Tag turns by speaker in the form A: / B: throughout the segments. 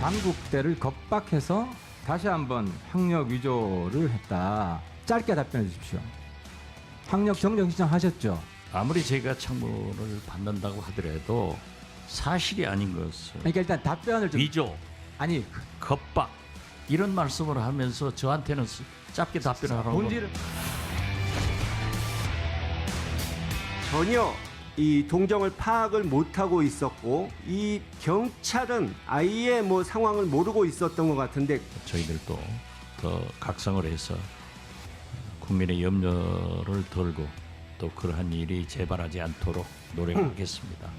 A: 당국대를 겁박해서 다시 한번 학력 위조를 했다. 짧게 답변해 주십시오. 학력 정정 신청하셨죠?
B: 아무리 제가 청문을 받는다고 하더라도 사실이 아닌 것을
A: 그러니까 일단 답변을 좀
B: 위조,
A: 아니
B: 겁박 이런 말씀을 하면서 저한테는 짧게 답변하라고.
A: 본질을
C: 전혀 이 동정을 파악을 못하고 있었고 이 경찰은 아예 뭐 상황을 모르고 있었던 것 같은데
B: 저희들도 더 각성을 해서 국민의 염려를 덜고 또 그러한 일이 재발하지 않도록 노력하겠습니다.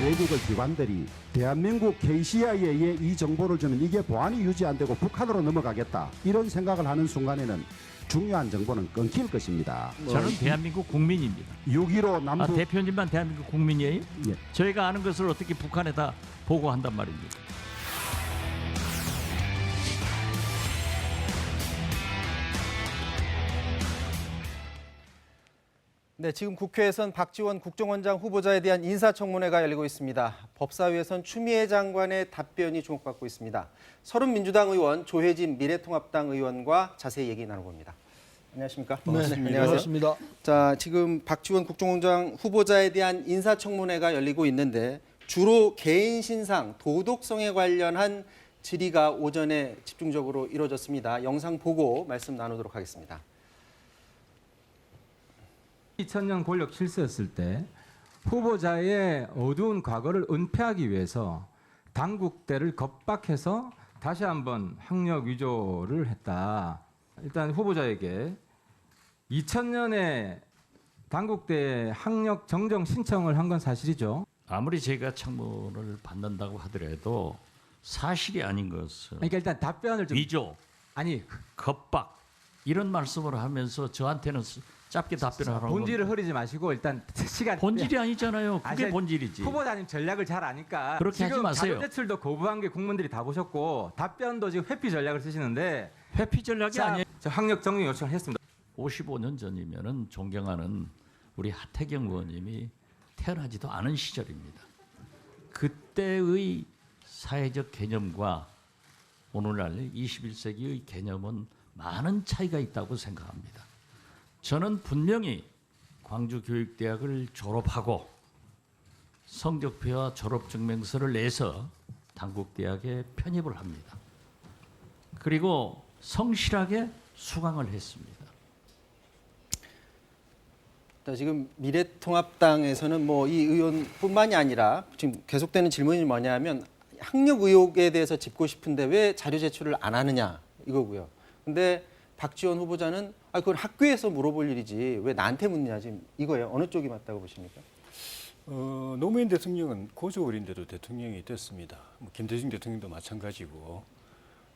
D: 외국의 기관들이 대한민국 KCIA에 이 정보를 주면 이게 보안이 유지 안 되고 북한으로 넘어가겠다 이런 생각을 하는 순간에는 중요한 정보는 끊길 것입니다.
B: 저는 대한민국 국민입니다.
D: 6.15 남북
B: 대표님만 대한민국 국민이에요?
D: 예.
B: 저희가 아는 것을 어떻게 북한에다 보고한단 말입니까?
E: 네, 지금 국회에선 박지원 국정원장 후보자에 대한 인사청문회가 열리고 있습니다. 법사위에선 추미애 장관의 답변이 주목받고 있습니다. 서른민주당 의원, 조혜진 미래통합당 의원과 자세히 얘기 나눠봅니다. 안녕하십니까?
F: 반갑습니다.
E: 안녕하세요.
F: 반갑습니다.
E: 자, 지금 박지원 국정원장 후보자에 대한 인사청문회가 열리고 있는데 주로 개인 신상, 도덕성에 관련한 질의가 오전에 집중적으로 이루어졌습니다. 영상 보고 말씀 나누도록 하겠습니다.
A: 2000년 권력 실세였을 때 후보자의 어두운 과거를 은폐하기 위해서 당국대를 겁박해서 다시 한번 학력 위조를 했다. 일단 후보자에게 2000년에 당국대 학력 정정 신청을 한 건 사실이죠.
B: 아무리 제가 청문을 받는다고 하더라도 사실이 아닌 것을
A: 그러니까 일단 답변을 좀
B: 위조,
A: 아니
B: 겁박 이런 말씀을 하면서 저한테는 짧게 답변하라고.
A: 본질을 흐리지 마시고 일단 시간
B: 본질이 아니잖아요. 그게
A: 아니,
B: 본질이지.
A: 후보자님 전략을 잘 아니까
B: 그렇게 하지
A: 지금
B: 마세요.
A: 자료 제출도 거부한 게 국민들이 다 보셨고 답변도 지금 회피 전략을 쓰시는데
B: 회피 전략이
A: 자,
B: 아니에요.
A: 저 학력 정리 요청을 했습니다.
B: 55년 전이면은 존경하는 우리 하태경 의원님이 태어나지도 않은 시절입니다. 그때의 사회적 개념과 오늘날 21세기의 개념은 많은 차이가 있다고 생각합니다. 저는 분명히 광주교육대학을 졸업하고 성적표와 졸업증명서를 내서 당국대학에 편입을 합니다. 그리고 성실하게 수강을 했습니다.
E: 지금 미래통합당에서는 뭐 이 의원뿐만이 아니라 지금 계속되는 질문이 뭐냐면 학력 의혹에 대해서 짚고 싶은데 왜 자료 제출을 안 하느냐 이거고요. 근데 박지원 후보자는 그건 학교에서 물어볼 일이지 왜 나한테 묻냐 지금 이거예요. 어느 쪽이 맞다고 보십니까?
F: 노무현 대통령은 고조 어린데도 대통령이 됐습니다. 김대중 대통령도 마찬가지고.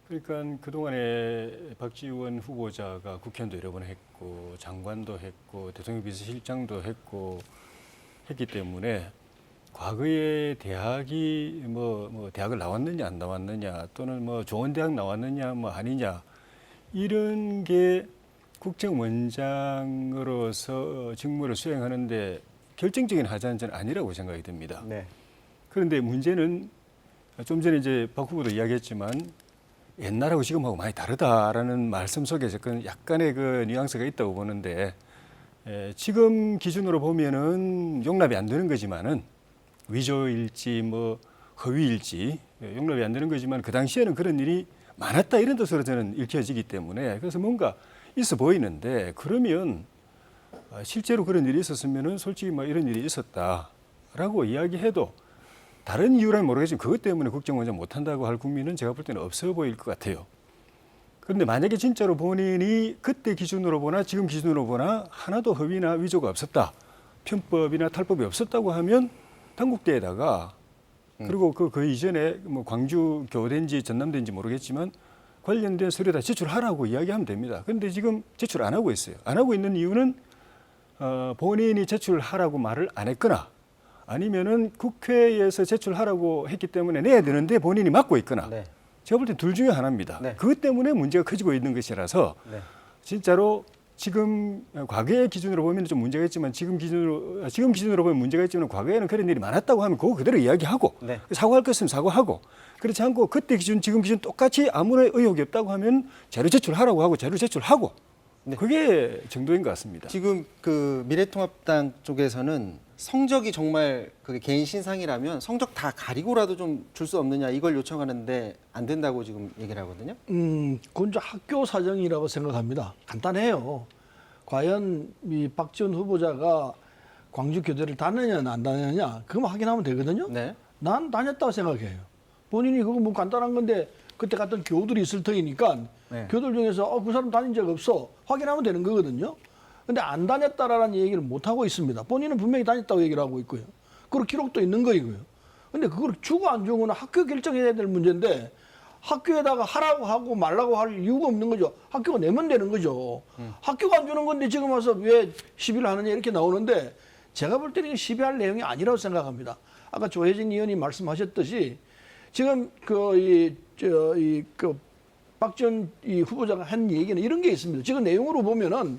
F: 그러니까 그동안에 박지원 후보자가 국회의원도 여러 번 했고 장관도 했고 대통령 비서실장도 했기 때문에 과거에 대학이 뭐 대학을 나왔느냐 안 나왔느냐 또는 뭐 좋은 대학 나왔느냐 뭐 아니냐 이런 게 국정원장으로서 직무를 수행하는데 결정적인 하자는 저는 아니라고 생각이 듭니다.
E: 네.
F: 그런데 문제는 좀 전에 이제 박 후보도 이야기했지만 옛날하고 지금하고 많이 다르다라는 말씀 속에 약간의 그 뉘앙스가 있다고 보는데 지금 기준으로 보면은 용납이 안 되는 거지만은 위조일지 뭐 허위일지 용납이 안 되는 거지만 그 당시에는 그런 일이 많았다 이런 뜻으로 저는 읽혀지기 때문에 그래서 뭔가 있어 보이는데 그러면 실제로 그런 일이 있었으면은 솔직히 뭐 이런 일이 있었다라고 이야기해도 다른 이유라면 모르겠지만 그것 때문에 국정원장 못한다고 할 국민은 제가 볼 때는 없어 보일 것 같아요. 그런데 만약에 진짜로 본인이 그때 기준으로 보나 지금 기준으로 보나 하나도 허위나 위조가 없었다. 편법이나 탈법이 없었다고 하면 당국대에다가 그리고 그 이전에 뭐 광주 교대인지 전남대인지 모르겠지만 관련된 서류 다 제출하라고 이야기하면 됩니다. 그런데 지금 제출 안 하고 있어요. 안 하고 있는 이유는 본인이 제출하라고 말을 안 했거나 아니면은 국회에서 제출하라고 했기 때문에 내야 되는데 본인이 막고 있거나
E: 네.
F: 제가 볼 때 둘 중에 하나입니다.
E: 네.
F: 그것 때문에 문제가 커지고 있는 것이라서
E: 네.
F: 진짜로 지금 과거의 기준으로 보면 좀 문제가 있지만 지금 기준으로 보면 문제가 있지만 과거에는 그런 일이 많았다고 하면 그거 그대로 이야기하고
E: 네.
F: 사과할 것은 사과하고 그렇지 않고 그때 기준 지금 기준 똑같이 아무런 의혹이 없다고 하면 자료 제출하라고 하고 자료 제출하고 그게 정도인 것 같습니다.
E: 지금 그 미래통합당 쪽에서는 성적이 정말 그게 개인 신상이라면 성적 다 가리고라도 좀 줄 수 없느냐 이걸 요청하는데 안 된다고 지금 얘기를 하거든요.
G: 그건 좀 학교 사정이라고 생각합니다. 간단해요. 과연 이 박지원 후보자가 광주 교대를 다녔냐 안 다녔냐 그것만 확인하면 되거든요.
E: 네.
G: 난 다녔다고 생각해요. 본인이 그거 뭐 간단한 건데 그때 갔던 교우들이 있을 터이니까
E: 네.
G: 교우들 중에서 그 사람 다닌 적 없어 확인하면 되는 거거든요. 근데 안 다녔다라는 얘기를 못 하고 있습니다. 본인은 분명히 다녔다고 얘기를 하고 있고요. 그리고 기록도 있는 거이고요. 근데 그걸 주고 안 주는 건 학교 결정해야 될 문제인데 학교에다가 하라고 하고 말라고 할 이유가 없는 거죠. 학교가 내면 되는 거죠. 학교가 안 주는 건데 지금 와서 왜 시비를 하느냐 이렇게 나오는데 제가 볼 때는 시비할 내용이 아니라고 생각합니다. 아까 조혜진 의원이 말씀하셨듯이 지금 박지원 이 후보자가 한 얘기는 이런 게 있습니다. 지금 내용으로 보면은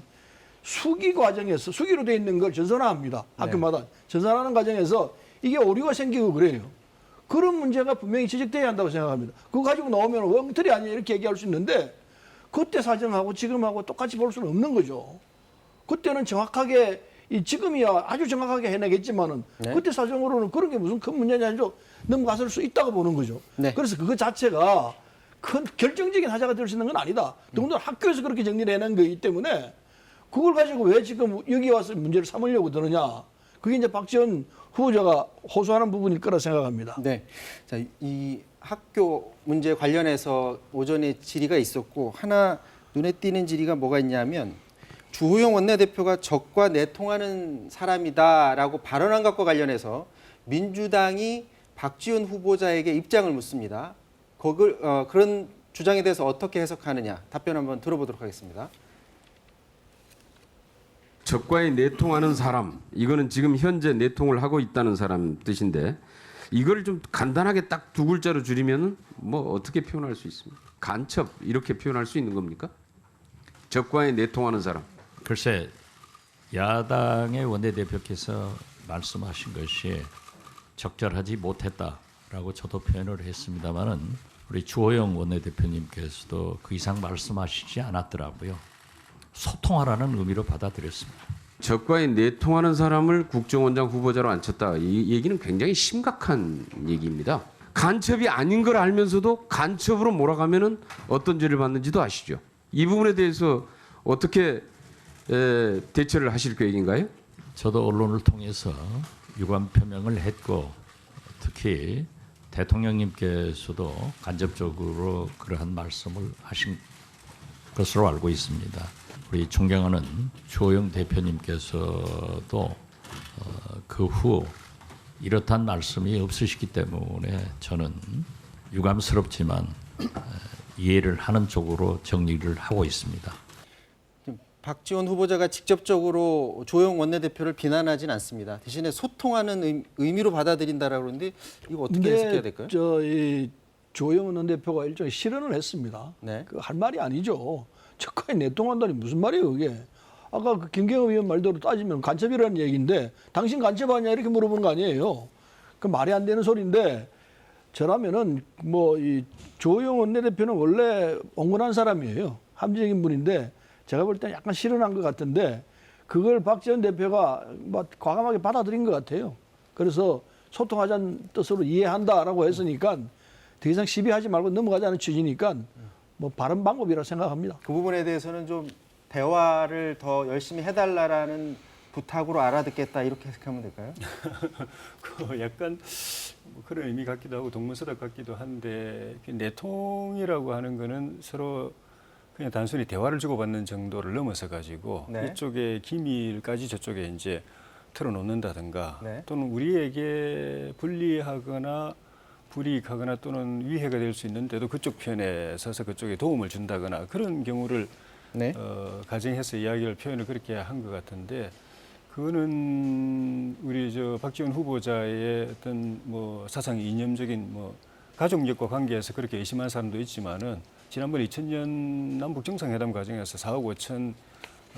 G: 수기 과정에서 수기로 돼 있는 걸 전산화합니다. 학교마다 전산화하는 과정에서 이게 오류가 생기고 그래요. 그런 문제가 분명히 지적돼야 한다고 생각합니다. 그거 가지고 나오면 엉터리 아니냐 이렇게 얘기할 수 있는데 그때 사정하고 지금하고 똑같이 볼 수는 없는 거죠. 그때는 정확하게 지금이야 아주 정확하게 해내겠지만은
E: 네.
G: 그때 사정으로는 그런 게 무슨 큰 문제냐 아니죠. 넘어갔을 수 있다고 보는 거죠.
E: 네.
G: 그래서 그거 자체가 큰 결정적인 하자가 될 수 있는 건 아니다. 더군다나 학교에서 그렇게 정리를 해낸 거기 때문에 그걸 가지고 왜 지금 여기 와서 문제를 삼으려고 드느냐. 그게 이제 박지원 후보자가 호소하는 부분일 거라 생각합니다.
E: 네. 자, 이 학교 문제 관련해서 오전에 질의가 있었고 하나 눈에 띄는 질의가 뭐가 있냐면 주호영 원내대표가 적과 내통하는 사람이다라고 발언한 것과 관련해서 민주당이 박지원 후보자에게 입장을 묻습니다. 그런 주장에 대해서 어떻게 해석하느냐 답변 한번 들어보도록 하겠습니다.
H: 적과의 내통하는 사람, 이거는 지금 현재 내통을 하고 있다는 사람 뜻인데 이걸 좀 간단하게 딱 두 글자로 줄이면 뭐 어떻게 표현할 수 있습니까? 간첩 이렇게 표현할 수 있는 겁니까? 적과의 내통하는 사람.
B: 글쎄 야당의 원내대표께서 말씀하신 것이 적절하지 못했다라고 저도 표현을 했습니다마는 우리 주호영 원내대표님께서도 그 이상 말씀하시지 않았더라고요. 소통하라는 의미로 받아들였습니다.
H: 적과의 내통하는 사람을 국정원장 후보자로 앉혔다. 이 얘기는 굉장히 심각한 얘기입니다. 간첩이 아닌 걸 알면서도 간첩으로 몰아가면은 어떤 죄를 받는지도 아시죠? 이 부분에 대해서 어떻게 대처를 하실 계획인가요?
B: 저도 언론을 통해서 유감 표명을 했고 특히 대통령님께서도 간접적으로 그러한 말씀을 하신 것으로 알고 있습니다. 우리 존경하는 주호영 대표님께서도 그 후 이렇단 말씀이 없으시기 때문에 저는 유감스럽지만 이해를 하는 쪽으로 정리를 하고 있습니다.
E: 박지원 후보자가 직접적으로 조영 원내대표를 비난하진 않습니다. 대신에 소통하는 의미로 받아들인다라고 그러는데 이거 어떻게 해석해야 될까요?
G: 이 조영 원내대표가 일종의 실언을 했습니다.
E: 네.
G: 그 할 말이 아니죠. 적과에 내통한다니 무슨 말이에요, 그게? 아까 그 김경호 의원 말대로 따지면 간첩이라는 얘기인데 당신 간첩하냐 이렇게 물어보는 거 아니에요. 그 말이 안 되는 소리인데 저라면은 뭐 이 조영 원내대표는 원래 온건한 사람이에요. 합리적인 분인데 제가 볼 때는 약간 실언한 것 같은데 그걸 박지원 대표가 뭐 과감하게 받아들인 것 같아요. 그래서 소통하자는 뜻으로 이해한다라고 했으니까 더 이상 시비하지 말고 넘어가자는 취지니까 뭐 바른 방법이라고 생각합니다.
E: 그 부분에 대해서는 좀 대화를 더 열심히 해달라라는 부탁으로 알아듣겠다 이렇게 해석하면 될까요?
F: 그 약간 뭐 그런 의미 같기도 하고 동문서답 같기도 한데 내통이라고 하는 거는 서로 그냥 단순히 대화를 주고받는 정도를 넘어서 가지고
E: 네.
F: 이쪽에 기밀까지 저쪽에 이제 털어놓는다든가
E: 네.
F: 또는 우리에게 불리하거나 불이익하거나 또는 위해가 될 수 있는데도 그쪽 편에 서서 그쪽에 도움을 준다거나 그런 경우를
E: 네.
F: 가정해서 이야기를 표현을 그렇게 한 것 같은데 그거는 우리 저 박지원 후보자의 어떤 뭐 사상 이념적인 뭐 가족력과 관계에서 그렇게 의심한 사람도 있지만은 지난번 2000년 남북 정상회담 과정에서 4억 5천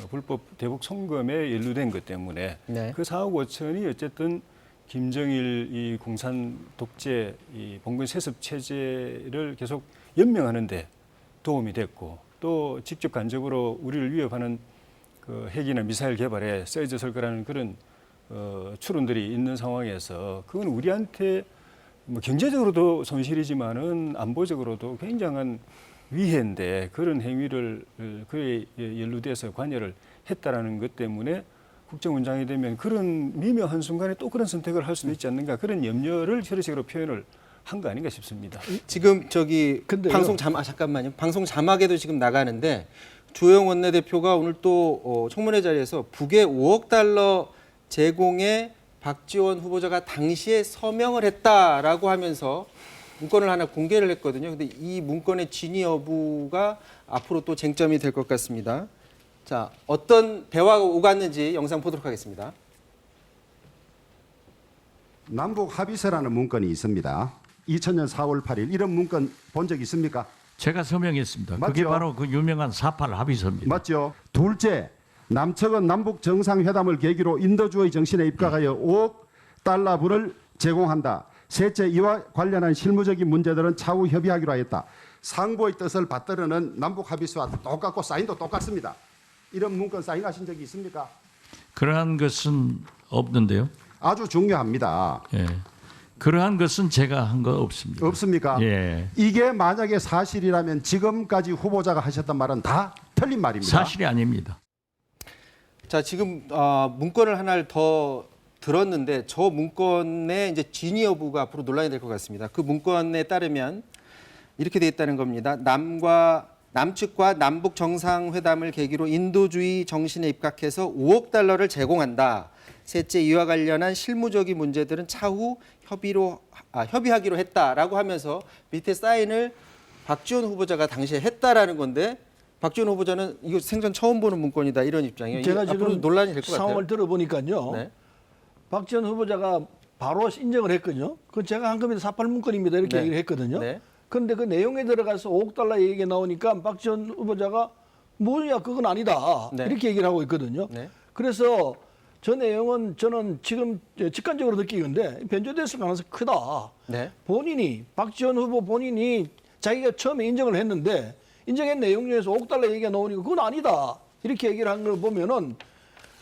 F: 불법 대북 송금에 연루된 것 때문에
E: 네.
F: 그 4억 5천이 어쨌든 김정일 이 공산 독재 이 봉건 세습 체제를 계속 연명하는데 도움이 됐고 또 직접 간접으로 우리를 위협하는 그 핵이나 미사일 개발에 쓰여졌을 거라는 그런 추론들이 있는 상황에서 그건 우리한테 뭐 경제적으로도 손실이지만은 안보적으로도 굉장한 위해인데 그런 행위를 그에 연루돼서 관여를 했다라는 것 때문에 국정원장이 되면 그런 미묘한 순간에 또 그런 선택을 할 수도 있지 않는가 그런 염려를 저런 표현을 한 거 아닌가 싶습니다.
E: 지금 저기
G: 근데요.
E: 방송 자막 잠깐만요. 방송 자막에도 지금 나가는데 주호영 원내대표가 오늘 또 청문회 자리에서 북에 5억 달러 제공에 박지원 후보자가 당시에 서명을 했다라고 하면서 문건을 하나 공개를 했거든요. 근데 이 문건의 진위 여부가 앞으로 또 쟁점이 될 것 같습니다. 자, 어떤 대화가 오갔는지 영상 보도록 하겠습니다.
D: 남북 합의서라는 문건이 있습니다. 2000년 4월 8일 이런 문건 본 적 있습니까?
B: 제가 서명했습니다. 그게
D: 맞죠?
B: 바로 그 유명한 4.8 합의서입니다.
D: 맞죠? 둘째, 남측은 남북 정상회담을 계기로 인도주의 정신에 입각하여 5억 달러분을 제공한다. 셋째, 이와 관련한 실무적인 문제들은 차후 협의하기로 하였다. 상부의 뜻을 받들어는 남북 합의서와 똑같고 사인도 똑같습니다. 이런 문건 사인하신 적이 있습니까?
B: 그러한 것은 없는데요.
D: 아주 중요합니다.
B: 예. 그러한 것은 제가 한 거 없습니다.
D: 없습니까?
B: 예.
D: 이게 만약에 사실이라면 지금까지 후보자가 하셨던 말은 다 틀린 말입니다.
B: 사실이 아닙니다.
E: 자, 지금 문건을 하나를 더 들었는데 저 문건의 이제 진위 여부가 앞으로 논란이 될 것 같습니다. 그 문건에 따르면 이렇게 돼 있다는 겁니다. 남측과 남북 정상회담을 계기로 인도주의 정신에 입각해서 5억 달러를 제공한다. 셋째, 이와 관련한 실무적인 문제들은 차후 협의하기로 했다라고 하면서 밑에 사인을 박지원 후보자가 당시에 했다라는 건데 박지원 후보자는 이거 생전 처음 보는 문건이다 이런 입장이에요.
G: 제가
E: 이게 앞으로
G: 지금
E: 논란이 될 것 같아요.
G: 상황을 들어보니까요.
E: 네.
G: 박지원 후보자가 바로 인정을 했거든요. 그 제가 한 겁니다. 4.8 문건입니다. 이렇게
E: 네.
G: 얘기를 했거든요.
E: 네.
G: 그런데 그 내용에 들어가서 5억 달러 얘기가 나오니까 박지원 후보자가 뭐야 그건 아니다.
E: 네.
G: 이렇게 얘기를 하고 있거든요.
E: 네.
G: 그래서 저 내용은 저는 지금 직관적으로 느끼는데 변조됐을 가능성이 크다.
E: 네.
G: 박지원 후보 본인이 자기가 처음에 인정을 했는데 인정한 내용 중에서 5억 달러 얘기가 나오니까 그건 아니다. 이렇게 얘기를 한 걸 보면은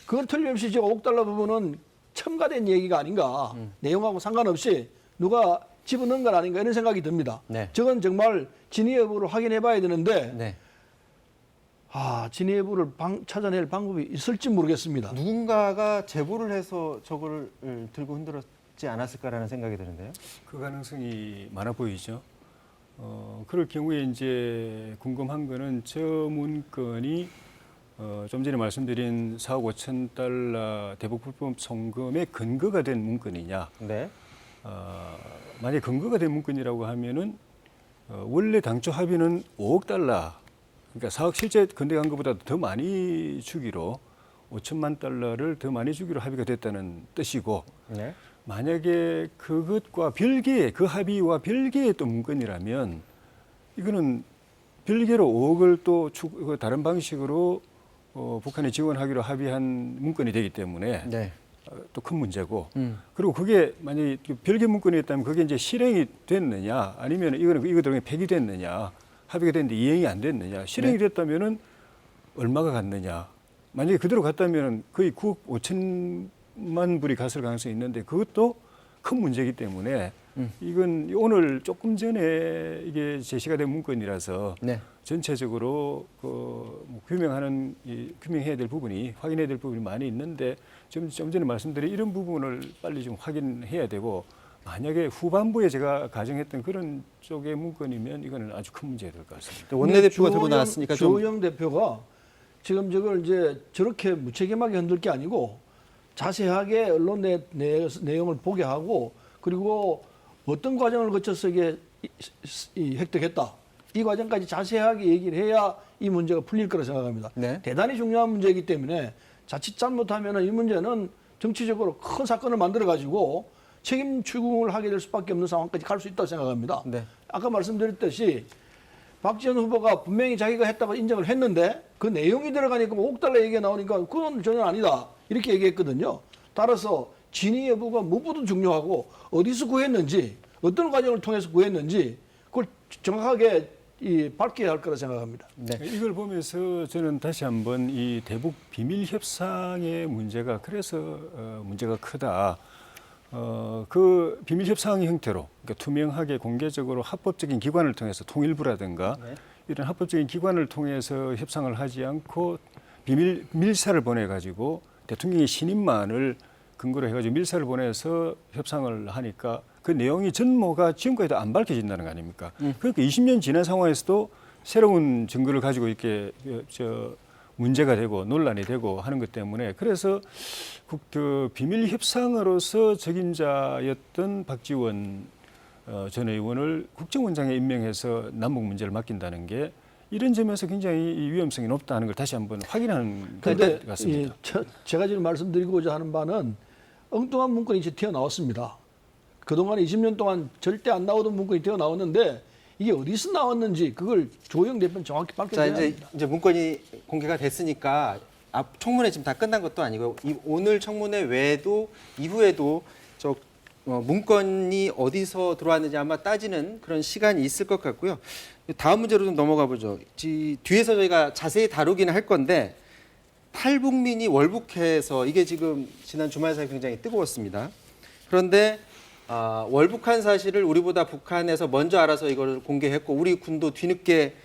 G: 그건 틀림없이 저 5억 달러 부분은 첨가된 얘기가 아닌가. 내용하고 상관없이 누가 집어넣은 건 아닌가 이런 생각이 듭니다.
E: 네.
G: 저건 정말 진위 여부를 확인해 봐야 되는데
E: 네.
G: 진위 여부를 찾아낼 방법이 있을지 모르겠습니다.
E: 누군가가 제보를 해서 저걸 들고 흔들었지 않았을까라는 생각이 드는데요.
F: 그 가능성이 많아 보이죠. 그럴 경우에 이제 궁금한 거는 저 문건이 좀 전에 말씀드린 4억 5천 달러 대북 불법 송금의 근거가 된 문건이냐.
E: 네.
F: 만약에 근거가 된 문건이라고 하면은 원래 당초 합의는 5억 달러, 그러니까 4억 실제 건대한 것보다 더 많이 주기로 5천만 달러를 더 많이 주기로 합의가 됐다는 뜻이고
E: 네.
F: 만약에 그것과 별개의 그 합의와 별개의 또 문건이라면 이거는 별개로 5억을 또 다른 방식으로 북한에 지원하기로 합의한 문건이 되기 때문에
E: 네.
F: 또 큰 문제고 그리고 그게 만약에 별개 문건이었다면 그게 이제 실행이 됐느냐 아니면 이거 폐기됐느냐 합의가 됐는데 이행이 안 됐느냐 실행이 됐다면은 얼마가 갔느냐 만약에 그대로 갔다면은 거의 9억 5천만 불이 갔을 가능성이 있는데 그것도 큰 문제이기 때문에 이건 오늘 조금 전에 이게 제시가 된 문건이라서
E: 네.
F: 전체적으로 규명해야 될 부분이 확인해야 될 부분이 많이 있는데 좀 전에 말씀드린 이런 부분을 빨리 좀 확인해야 되고 만약에 후반부에 제가 가정했던 그런 쪽의 문건이면 이거는 아주 큰 문제가 될 것 같습니다.
E: 원내대표가 들고 나왔으니까 좀
G: 주호영 대표가 지금 저걸 이제 저렇게 무책임하게 흔들 게 아니고 자세하게 언론 내용을 보게 하고 그리고 어떤 과정을 거쳐서 이게 획득했다. 이 과정까지 자세하게 얘기를 해야 이 문제가 풀릴 거라 생각합니다.
E: 네.
G: 대단히 중요한 문제이기 때문에 자칫 잘못하면 이 문제는 정치적으로 큰 사건을 만들어가지고 책임 추궁을 하게 될 수밖에 없는 상황까지 갈 수 있다고 생각합니다.
E: 네.
G: 아까 말씀드렸듯이 박지원 후보가 분명히 자기가 했다고 인정을 했는데 그 내용이 들어가니까 뭐 5억 달러 얘기가 나오니까 그건 전혀 아니다. 이렇게 얘기했거든요. 따라서 진위 여부가 무엇보다 중요하고 어디서 구했는지 어떤 과정을 통해서 구했는지 그걸 정확하게 밝혀야 할 거라 생각합니다.
E: 네.
F: 이걸 보면서 저는 다시 한번 이 대북 비밀 협상의 문제가 그래서 문제가 크다. 그 비밀 협상 형태로 그러니까 투명하게 공개적으로 합법적인 기관을 통해서 통일부라든가 이런 합법적인 기관을 통해서 협상을 하지 않고 밀사를 보내 가지고 대통령의 신임만을 근거로 해가지고 밀사를 보내서 협상을 하니까 그 내용이 전모가 지금까지도 안 밝혀진다는 거 아닙니까? 그러니까 20년 지난 상황에서도 새로운 증거를 가지고 이렇게 문제가 되고 논란이 되고 하는 것 때문에 그래서 그 비밀 협상으로서 적임자였던 박지원 전 의원을 국정원장에 임명해서 남북 문제를 맡긴다는 게 이런 점에서 굉장히 이 위험성이 높다는 걸 다시 한번 확인하는 것 같습니다.
G: 제가 지금 말씀드리고자 하는 바는 엉뚱한 문건이 이제 튀어나왔습니다. 그동안 20년 동안 절대 안 나오던 문건이 튀어나왔는데 이게 어디서 나왔는지 그걸 조영 대표는 정확히 밝혀줘야 합니다.
E: 이제 문건이 공개가 됐으니까 청문회 지금 다 끝난 것도 아니고 오늘 청문회 외에도 이후에도 문건이 어디서 들어왔는지 아마 따지는 그런 시간이 있을 것 같고요. 다음 문제로 좀 넘어가 보죠. 뒤에서 저희가 자세히 다루기는 할 건데 탈북민이 월북해서 이게 지금 지난 주말 사이 굉장히 뜨거웠습니다. 그런데 월북한 사실을 우리보다 북한에서 먼저 알아서 이걸 공개했고 우리 군도 뒤늦게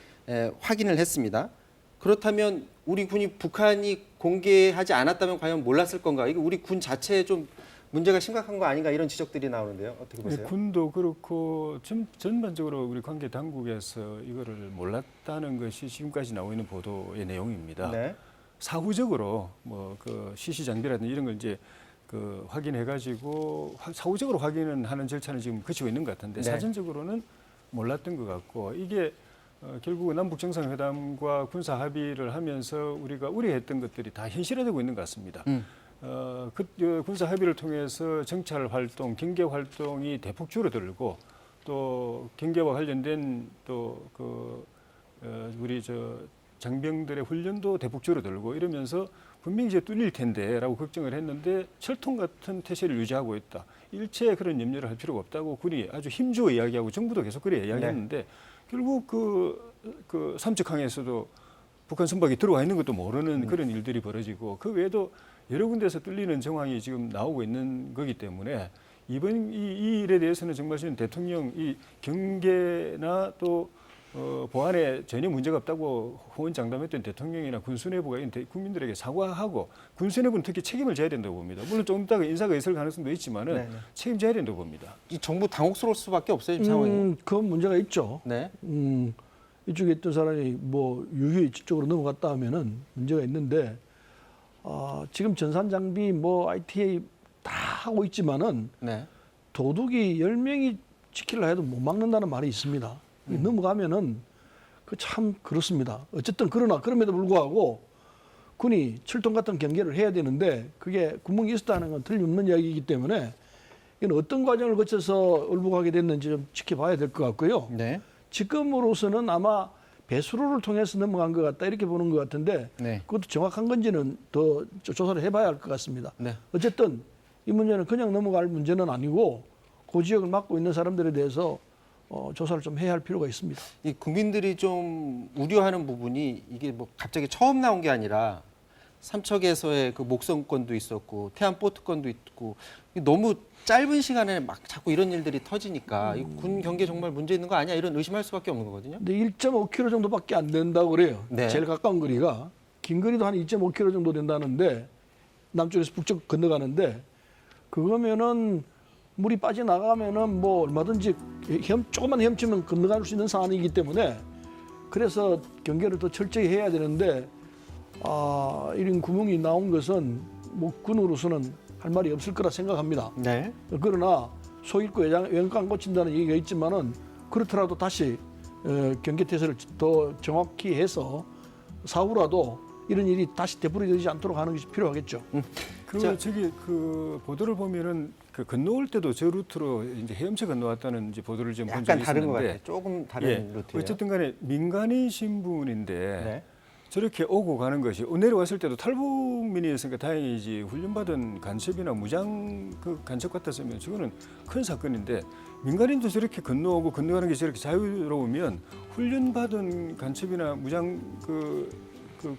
E: 확인을 했습니다. 그렇다면 우리 군이 북한이 공개하지 않았다면 과연 몰랐을 건가? 이게 우리 군 자체에 좀 문제가 심각한 거 아닌가 이런 지적들이 나오는데요. 어떻게 보세요?
F: 군도 그렇고 전반적으로 우리 관계 당국에서 이거를 몰랐다는 것이 지금까지 나오고 있는 보도의 내용입니다.
E: 네.
F: 사후적으로 뭐 그 시시 장비라든지 이런 걸 이제 그 확인해가지고 사후적으로 확인은 하는 절차는 지금 거치고 있는 것 같은데
E: 네.
F: 사전적으로는 몰랐던 것 같고 이게 결국은 남북 정상회담과 군사 합의를 하면서 우리가 우려했던 것들이 다 현실화되고 있는 것 같습니다. 군사 합의를 통해서 정찰 활동, 경계 활동이 대폭 줄어들고 또 경계와 관련된 또 우리 장병들의 훈련도 대폭 줄어들고 이러면서 분명히 이제 뚫릴 텐데라고 걱정을 했는데 철통 같은 태세를 유지하고 있다. 일체 그런 염려를 할 필요가 없다고 군이 아주 힘주어 이야기하고 정부도 계속 그래 이야기했는데 결국 그 삼척항에서도 북한 선박이 들어와 있는 것도 모르는 그런 일들이 벌어지고 그 외에도 여러 군데서 뚫리는 정황이 지금 나오고 있는 거기 때문에 이번 이 일에 대해서는 정말 지금 대통령 이 경계나 또 보안에 전혀 문제가 없다고 호언장담했던 대통령이나 군수내부가 국민들에게 사과하고 군수내부는 특히 책임을 져야 된다고 봅니다. 물론 좀 이따가 인사가 있을 가능성도 있지만은 책임져야 된다고 봅니다.
E: 이 정부 당혹스러울 수밖에 없어요 지금 상황이.
G: 그건 문제가 있죠.
E: 네.
G: 이쪽에 있던 사람이 뭐 유유히 이쪽으로 넘어갔다 하면은 문제가 있는데 지금 전산 장비 뭐 ITA 다 하고 있지만은
E: 네.
G: 도둑이 10명이 지키려 해도 못 막는다는 말이 있습니다. 넘어가면은 그 참 그렇습니다. 어쨌든 그럼에도 불구하고 군이 철통 같은 경계를 해야 되는데 그게 구멍이 있었다는 건 틀림없는 이야기이기 때문에 이건 어떤 과정을 거쳐서 월북하게 됐는지 좀 지켜봐야 될 것 같고요.
E: 네.
G: 지금으로서는 아마 배수로를 통해서 넘어간 것 같다 이렇게 보는 것 같은데
E: 네.
G: 그것도 정확한 건지는 더 조사를 해봐야 할 것 같습니다.
E: 네.
G: 어쨌든 이 문제는 그냥 넘어갈 문제는 아니고 그 지역을 맡고 있는 사람들에 대해서 조사를 좀 해야 할 필요가 있습니다.
E: 이 국민들이 좀 우려하는 부분이 이게 뭐 갑자기 처음 나온 게 아니라 삼척에서의 그 목성권도 있었고 태안 포트 건도 있고 너무 짧은 시간에 막 자꾸 이런 일들이 터지니까 이 군 경계 정말 문제 있는 거 아니야 이런 의심할 수밖에 없는 거거든요.
G: 근데 1.5km 정도밖에 안 된다고 그래요.
E: 네.
G: 제일 가까운 거리가 긴 거리도 한 2.5km 정도 된다는데 남쪽에서 북쪽 건너가는데 그거면은 물이 빠져나가면은 뭐 얼마든지 조금만 헤엄치면 건너갈 수 있는 상황이기 때문에 그래서 경계를 더 철저히 해야 되는데 이런 구멍이 나온 것은 뭐 군으로서는 할 말이 없을 거라 생각합니다.
E: 네.
G: 그러나 소 잃고 외양간 고친다는 얘기가 있지만은 그렇더라도 다시 경계태세를 더 정확히 해서 사후라도 이런 일이 다시 되풀이되지 않도록 하는 것이 필요하겠죠.
F: 그 보도를 보면은 그 건너올 때도 저 루트로 이제 헤엄쳐 건너왔다는 이제 보도를 좀 본 적이
E: 약간 다른 것
F: 있었는데
E: 같아요. 조금 다른 루트예요.
F: 어쨌든 간에 민간인 신분인데
E: 네.
F: 저렇게 오고 가는 것이 내려왔을 때도 탈북민이었으니까 다행이지 훈련받은 간첩이나 무장 그 간첩 같았으면 저거는 큰 사건인데 민간인도 저렇게 건너오고 건너가는 게 저렇게 자유로우면 훈련받은 간첩이나 무장 그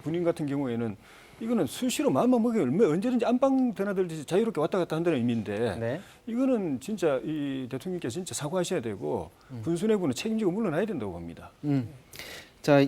F: 군인 같은 경우에는 이거는 수시로 마음만 먹으면 언제든지 안방 드나들듯이 자유롭게 왔다 갔다 한다는 의미인데
E: 네.
F: 이거는 진짜 이 대통령께서 진짜 사과하셔야 되고 군수내부는 책임지고 물러나야 된다고 봅니다.
E: 자,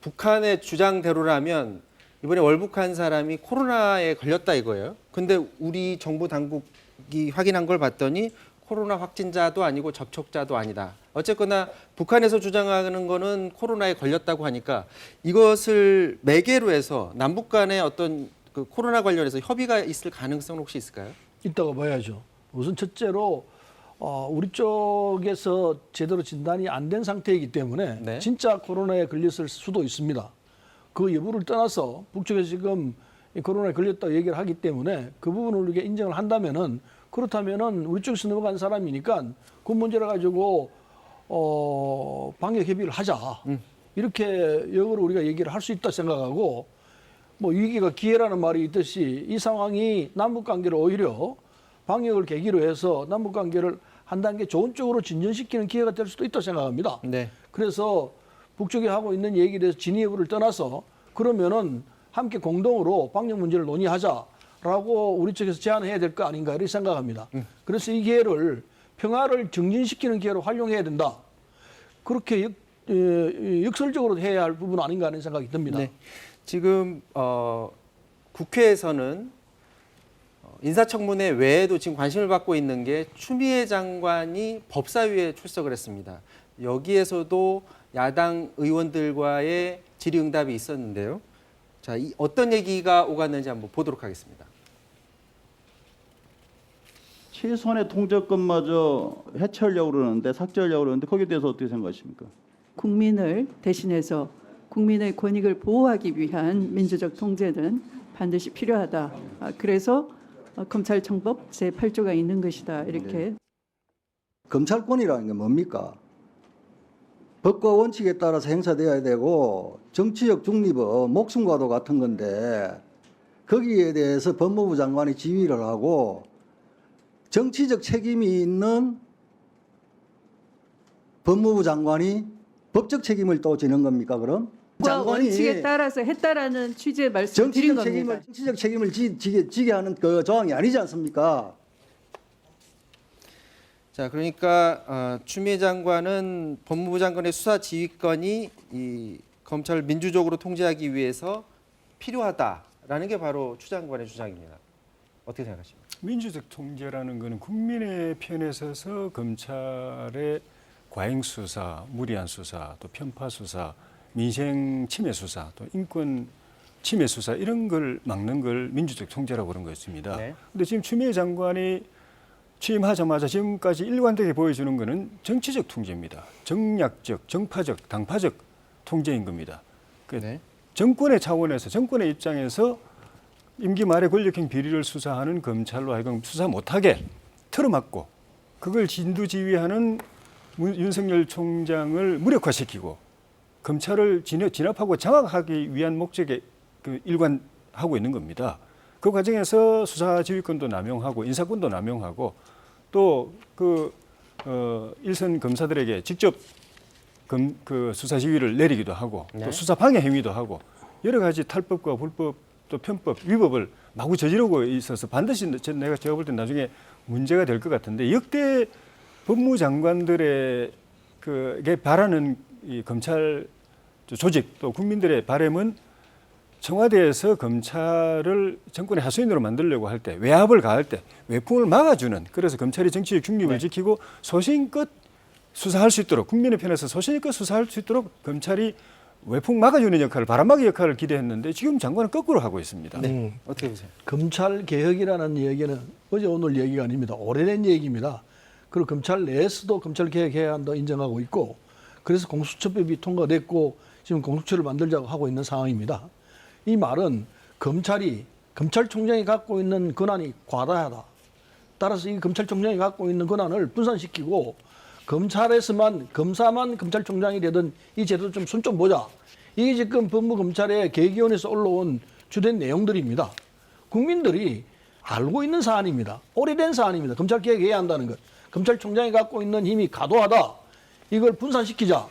E: 북한의 주장대로라면 이번에 월북한 사람이 코로나에 걸렸다 이거예요. 근데 우리 정부 당국이 확인한 걸 봤더니 코로나 확진자도 아니고 접촉자도 아니다. 어쨌거나 북한에서 주장하는 거는 코로나에 걸렸다고 하니까 이것을 매개로 해서 남북 간의 어떤 그 코로나 관련해서 협의가 있을 가능성은 혹시 있을까요?
G: 있다고 봐야죠. 우선 첫째로 우리 쪽에서 제대로 진단이 안 된 상태이기 때문에
E: 네.
G: 진짜 코로나에 걸렸을 수도 있습니다. 그 여부를 떠나서 북쪽에서 지금 이 코로나에 걸렸다고 얘기를 하기 때문에 그 부분을 우리가 인정을 한다면은 그렇다면은 우리 쪽에서 넘어간 사람이니까 그 문제를 가지고 방역 협의를 하자. 이렇게 역으로 우리가 얘기를 할 수 있다 생각하고 뭐 위기가 기회라는 말이 있듯이 이 상황이 남북 관계를 오히려 방역을 계기로 해서 남북 관계를 한 단계 좋은 쪽으로 진전시키는 기회가 될 수도 있다 생각합니다.
E: 네.
G: 그래서 북쪽이 하고 있는 얘기에 대해서 진위 여부를 떠나서 그러면은 함께 공동으로 방역 문제를 논의하자라고 우리 쪽에서 제안해야 될 거 아닌가 이렇게 생각합니다. 그래서 이 기회를 평화를 정진시키는 기회로 활용해야 된다. 그렇게 역설적으로 해야 할 부분 아닌가 하는 생각이 듭니다.
E: 네. 지금 국회에서는 인사청문회 외에도 지금 관심을 받고 있는 게 추미애 장관이 법사위에 출석을 했습니다. 여기에서도 야당 의원들과의 질의응답이 있었는데요. 자, 어떤 얘기가 오갔는지 한번 보도록 하겠습니다.
I: 최소한의 통제권마저 해체하려고 그러는데 삭제하려고 그러는데 거기에 대해서 어떻게 생각하십니까?
J: 국민을 대신해서 국민의 권익을 보호하기 위한 민주적 통제는 반드시 필요하다. 그래서 검찰청법 제8조가 있는 것이다. 이렇게.
K: 검찰권이라는 게 뭡니까? 법과 원칙에 따라서 행사되어야 되고 정치적 중립은 목숨과도 같은 건데 거기에 대해서 법무부 장관이 지휘를 하고 정치적 책임이 있는 법무부 장관이 법적 책임을 또 지는 겁니까, 그럼? 장관이
J: 원칙에 따라서 했다라는 취지의 말씀을 드린 겁니다.
K: 정치적 책임을 지게 하는 그 조항이 아니지 않습니까?
E: 자, 그러니까 추미애 장관은 법무부 장관의 수사 지휘권이 이 검찰을 민주적으로 통제하기 위해서 필요하다라는 게 바로 추 장관의 주장입니다. 어떻게 생각하십니까?
F: 민주적 통제라는 것은 국민의 편에 서서 검찰의 과잉 수사, 무리한 수사, 또 편파 수사, 민생 침해 수사, 또 인권 침해 수사 이런 걸 막는 걸 민주적 통제라고 그런 것입니다.
E: 네.
F: 그런데 지금 추미애 장관이 취임하자마자 지금까지 일관되게 보여주는 것은 정치적 통제입니다. 정략적, 정파적, 당파적 통제인 겁니다.
E: 네.
F: 정권의 차원에서 정권의 입장에서 임기 말에 권력형 비리를 수사하는 검찰로 하여금 수사 못하게 틀어막고 그걸 진두지휘하는 윤석열 총장을 무력화시키고 검찰을 진압하고 장악하기 위한 목적에 일관하고 있는 겁니다. 그 과정에서 수사지휘권도 남용하고 인사권도 남용하고 또 일선 검사들에게 직접 그 수사지휘를 내리기도 하고
E: 네.
F: 또 수사 방해 행위도 하고 여러 가지 탈법과 불법 또 편법 위법을 마구 저지르고 있어서 반드시 제가 볼 때 나중에 문제가 될 것 같은데 역대 법무장관들의 그게 바라는 이 검찰 조직 또 국민들의 바람은 청와대에서 검찰을 정권의 하수인으로 만들려고 할 때 외압을 가할 때 외풍을 막아주는 그래서 검찰이 정치적 중립을 지키고 소신껏 수사할 수 있도록 국민의 편에서 소신껏 수사할 수 있도록 검찰이 외풍 막아주는 역할을 바람막이 역할을 기대했는데 지금 장관은 거꾸로 하고 있습니다.
E: 네. 어떻게 보세요?
G: 검찰 개혁이라는 얘기는 어제 오늘 얘기가 아닙니다. 오래된 얘기입니다. 그리고 검찰 내에서도 검찰 개혁해야 한다 인정하고 있고 그래서 공수처법이 통과됐고 지금 공수처를 만들자고 하고 있는 상황입니다. 이 말은 검찰총장이 갖고 있는 권한이 과다하다. 따라서 이 검찰총장이 갖고 있는 권한을 분산시키고 검사만 검찰총장이 되든 이 제도 좀 손 좀 보자. 이게 지금 법무검찰의 계획위원회에서 올라온 주된 내용들입니다. 국민들이 알고 있는 사안입니다. 오래된 사안입니다. 검찰 개혁해야 한다는 것. 검찰총장이 갖고 있는 힘이 과도하다. 이걸 분산시키자.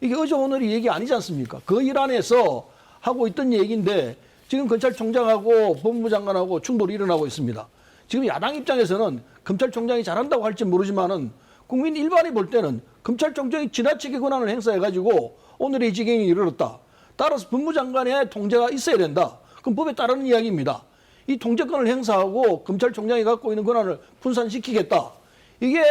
G: 이게 어제 오늘이 얘기 아니지 않습니까? 그 일 안에서 하고 있던 얘기인데 지금 검찰총장하고 법무부 장관하고 충돌이 일어나고 있습니다. 지금 야당 입장에서는 검찰총장이 잘한다고 할지 모르지만은 국민 일반이 볼 때는 검찰총장이 지나치게 권한을 행사해가지고 오늘의 이 지경에 이르렀다. 따라서 법무장관의 통제가 있어야 된다. 그럼 법에 따르는 이야기입니다. 이 통제권을 행사하고 검찰총장이 갖고 있는 권한을 분산시키겠다. 이게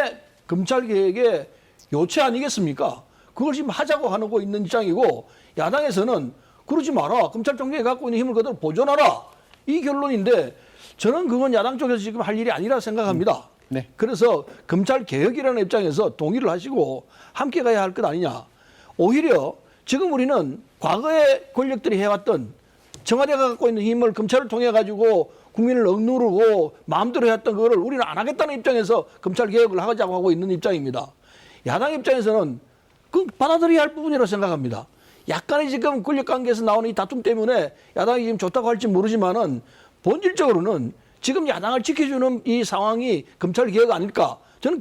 G: 검찰개혁의 요체 아니겠습니까? 그걸 지금 하자고 하고 있는 입장이고 야당에서는 그러지 마라. 검찰총장이 갖고 있는 힘을 그대로 보존하라. 이 결론인데 저는 그건 야당 쪽에서 지금 할 일이 아니라 생각합니다.
E: 네.
G: 그래서 검찰개혁이라는 입장에서 동의를 하시고 함께 가야 할 것 아니냐. 오히려 지금 우리는 과거의 권력들이 해왔던 청와대가 갖고 있는 힘을 검찰을 통해 가지고 국민을 억누르고 마음대로 했던 그거를 우리는 안 하겠다는 입장에서 검찰개혁을 하자고 하고 있는 입장입니다. 야당 입장에서는 그 받아들여야 할 부분이라고 생각합니다. 약간의 지금 권력관계에서 나오는 이 다툼 때문에 야당이 지금 좋다고 할지 모르지만은 본질적으로는 지금 야당을 지켜주는 이 상황이 검찰개혁 아닐까. 저는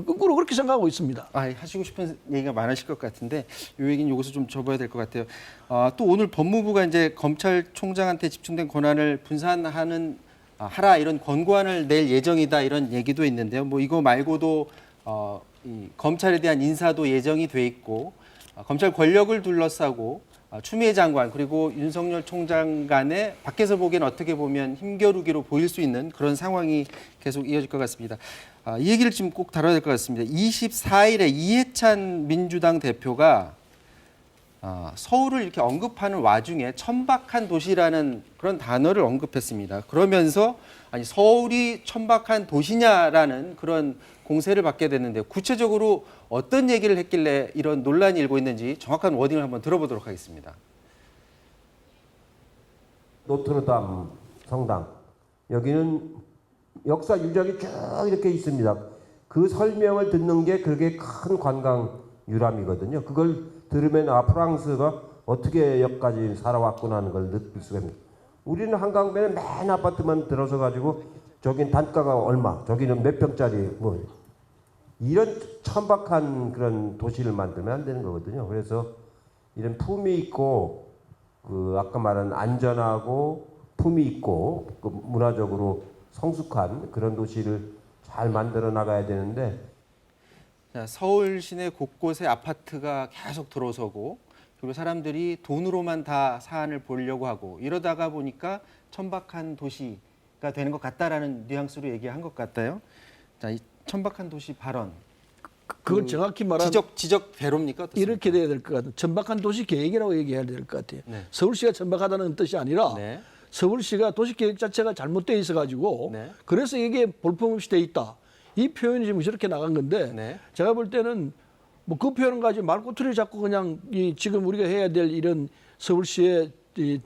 G: 거꾸로 그렇게 생각하고 있습니다.
E: 하시고 싶은 얘기가 많으실 것 같은데 이 얘기는 여기서 좀 접어야 될 것 같아요. 또 오늘 법무부가 이제 검찰총장한테 집중된 권한을 분산하는 하라 이런 권고안을 낼 예정이다 이런 얘기도 있는데요. 뭐 이거 말고도 이 검찰에 대한 인사도 예정이 돼 있고 검찰 권력을 둘러싸고 추미애 장관 그리고 윤석열 총장 간에 밖에서 보기엔 어떻게 보면 힘겨루기로 보일 수 있는 그런 상황이 계속 이어질 것 같습니다. 이 얘기를 지금 꼭 다뤄야 될 것 같습니다. 24일에 이해찬 민주당 대표가 서울을 이렇게 언급하는 와중에 천박한 도시라는 그런 단어를 언급했습니다. 그러면서 아니 서울이 천박한 도시냐라는 그런 공세를 받게 됐는데 구체적으로 어떤 얘기를 했길래 이런 논란이 일고 있는지 정확한 워딩을 한번 들어보도록 하겠습니다.
L: 노트르담 성당 여기는 역사 유적이 쭉 이렇게 있습니다. 그 설명을 듣는 게 그게 큰 관광 유람이거든요. 그걸 들으면 프랑스가 어떻게 여기까지 살아왔구나 하는 걸 느낄 수가 있습니다. 우리는 한강변에 맨 아파트만 들어서 가지고 저긴 단가가 얼마, 저기는 몇 평짜리 뭐 이런 천박한 그런 도시를 만들면 안 되는 거거든요. 그래서 이런 품위 있고 그 아까 말한 안전하고 품위 있고 그 문화적으로 성숙한 그런 도시를 잘 만들어 나가야 되는데
E: 서울 시내 곳곳에 아파트가 계속 들어서고 그리고 사람들이 돈으로만 다 사안을 보려고 하고 이러다가 보니까 천박한 도시가 되는 것 같다라는 뉘앙스로 얘기한 것 같아요. 자, 이 천박한 도시 발언.
G: 그건 정확히 말하면
E: 지적대로입니까? 어떻습니까?
G: 이렇게 돼야 될 것 같아요. 천박한 도시 계획이라고 얘기해야 될 것 같아요.
E: 네.
G: 서울시가 천박하다는 뜻이 아니라
E: 네.
G: 서울시가 도시계획 자체가 잘못되어 있어가지고
E: 네.
G: 그래서 이게 볼품없이 돼 있다. 이 표현이 지금 저렇게 나간 건데
E: 네.
G: 제가 볼 때는 뭐 그 표현 가지고 말꼬투리를 잡고 그냥 이 지금 우리가 해야 될 이런 서울시의 이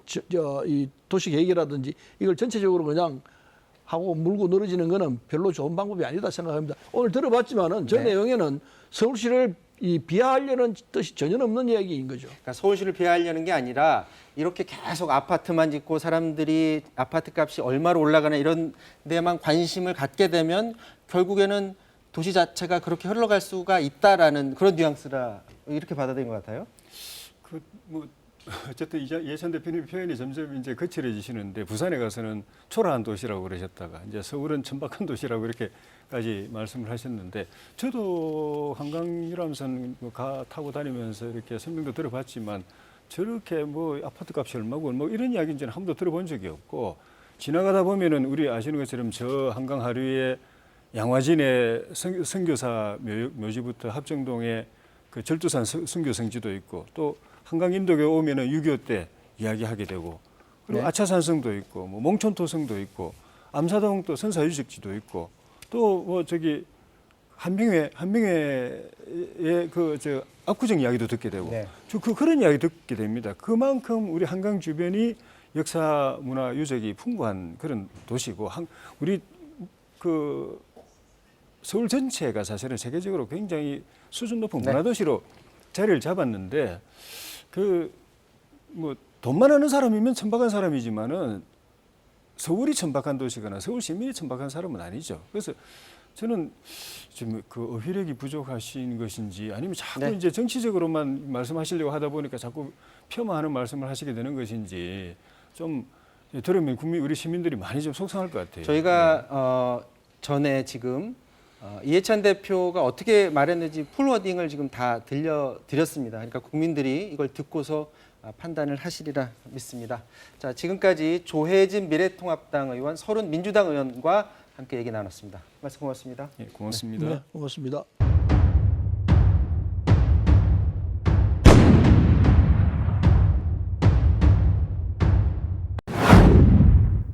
G: 도시계획이라든지 이걸 전체적으로 그냥 하고 물고 늘어지는 거는 별로 좋은 방법이 아니다 생각합니다. 오늘 들어봤지만은 저
E: 네.
G: 내용에는 서울시를 비하하려는 뜻이 전혀 없는 이야기인 거죠.
E: 그러니까 서울시를 비하하려는 게 아니라 이렇게 계속 아파트만 짓고 사람들이 아파트 값이 얼마로 올라가나 이런 데만 관심을 갖게 되면 결국에는 도시 자체가 그렇게 흘러갈 수가 있다라는 그런 뉘앙스라 이렇게 받아들인 것 같아요.
F: 어쨌든 이해찬 대표님 표현이 점점 이제 거칠어지시는데 부산에 가서는 초라한 도시라고 그러셨다가 이제 서울은 천박한 도시라고 이렇게까지 말씀을 하셨는데 저도 한강 유람선 타고 다니면서 이렇게 설명도 들어봤지만 저렇게 뭐 아파트 값이 얼마고 이런 이야기는 한 번도 들어본 적이 없고 지나가다 보면은 우리 아시는 것처럼 저 한강 하류에 양화진의 선교사 묘지부터 합정동에 그 절두산 선교 성지도 있고 또 한강 인도교에 오면은 6.25 때 이야기하게 되고 그리고
E: 네.
F: 아차산성도 있고 뭐 몽촌토성도 있고 암사동 또 선사유적지도 있고 또 뭐 저기 한명회의 그 저 압구정 이야기도 듣게 되고
E: 네.
F: 그런 이야기 듣게 됩니다. 그만큼 우리 한강 주변이 역사 문화 유적이 풍부한 그런 도시고 우리 그 서울 전체가 사실은 세계적으로 굉장히 수준 높은 문화 도시로 자리를 잡았는데 그 뭐 돈만 하는 사람이면 천박한 사람이지만은 서울이 천박한 도시거나 서울 시민이 천박한 사람은 아니죠. 그래서 저는 좀 그 어휘력이 부족하신 것인지 아니면 자꾸
E: 네.
F: 이제 정치적으로만 말씀하시려고 하다 보니까 자꾸 폄하하는 말씀을 하시게 되는 것인지 좀 들으면 우리 시민들이 많이 좀 속상할 것 같아요.
E: 저희가 전에 지금 이해찬 대표가 어떻게 말했는지 풀워딩을 지금 다 들려드렸습니다. 그러니까 국민들이 이걸 듣고서 판단을 하시리라 믿습니다. 자, 지금까지 조혜진 미래통합당 의원, 서른 민주당 의원과 함께 얘기 나눴습니다. 말씀 고맙습니다.
F: 예, 고맙습니다.
G: 네, 고맙습니다.